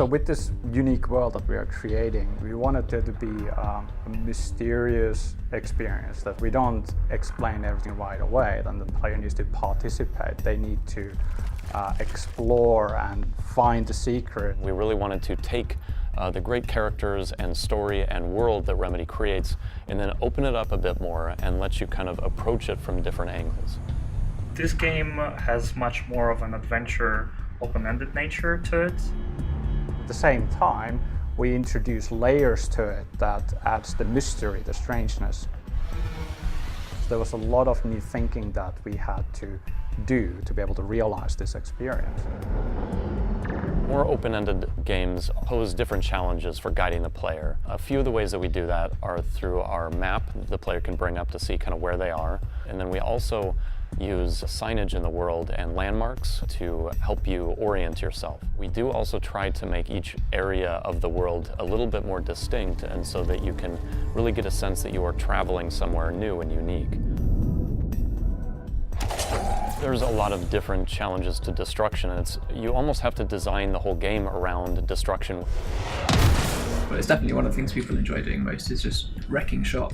with this unique world that we are creating, we wanted it to be a mysterious experience, that we don't explain everything right away, then the player needs to participate. They need to explore and find the secret. We really wanted to take the great characters and story and world that Remedy creates and then open it up a bit more and let you kind of approach it from different angles. This game has much more of an adventure, open-ended nature to it. At the same time, we introduce layers to it that adds the mystery, the strangeness. There was a lot of new thinking that we had to do to be able to realize this experience. More open-ended games pose different challenges for guiding the player. A few of the ways that we do that are through our map that the player can bring up to see kind of where they are. And then we also use signage in the world and landmarks to help you orient yourself. We do also try to make each area of the world a little bit more distinct, and so that you can really get a sense that you are traveling somewhere new and unique. There's a lot of different challenges to destruction. You almost have to design the whole game around destruction. But it's definitely one of the things people enjoy doing most, is just wrecking shop.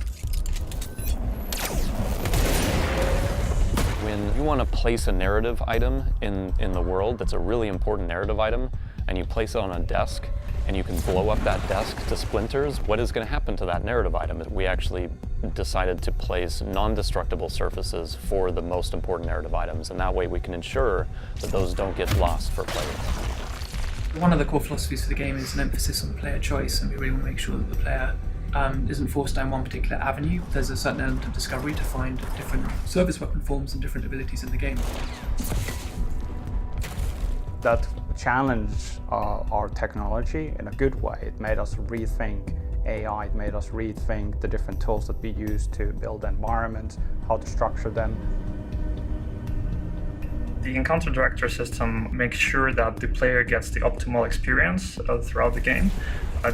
When you want to place a narrative item in the world that's a really important narrative item, and you place it on a desk, and you can blow up that desk to splinters, what is going to happen to that narrative item? We actually decided to place non-destructible surfaces for the most important narrative items, and that way we can ensure that those don't get lost for players. One of the core philosophies for the game is an emphasis on player choice, and we really want to make sure that the player isn't forced down one particular avenue. There's a certain element of discovery to find different service weapon forms and different abilities in the game. That challenged our technology in a good way. It made us rethink AI, it made us rethink the different tools that we use to build environments, how to structure them. The encounter director system makes sure that the player gets the optimal experience throughout the game,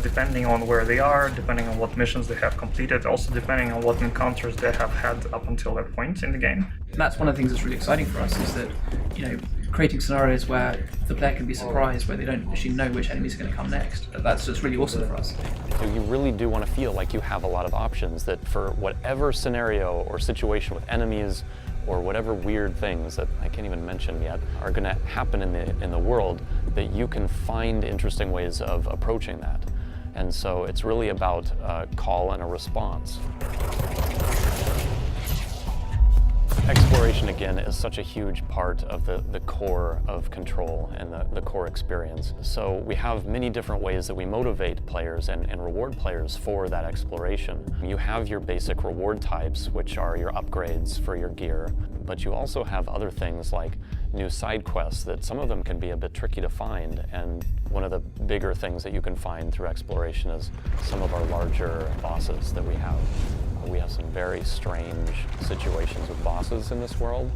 depending on where they are, depending on what missions they have completed, also depending on what encounters they have had up until that point in the game. And that's one of the things that's really exciting for us, is that, creating scenarios where the player can be surprised, where they don't actually know which enemies are going to come next. That's just really awesome for us. You really do want to feel like you have a lot of options, that for whatever scenario or situation with enemies or whatever weird things that I can't even mention yet are going to happen in the world, that you can find interesting ways of approaching that. And so it's really about a call and a response. Exploration, again, is such a huge part of the core of Control and the core experience. So we have many different ways that we motivate players and reward players for that exploration. You have your basic reward types, which are your upgrades for your gear, but you also have other things like new side quests that some of them can be a bit tricky to find. And one of the bigger things that you can find through exploration is some of our larger bosses that we have. We have some very strange situations with bosses in this world.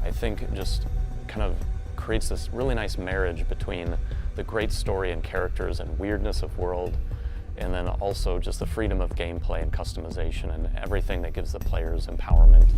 I think it just kind of creates this really nice marriage between the great story and characters and weirdness of world, and then also just the freedom of gameplay and customization and everything that gives the players empowerment.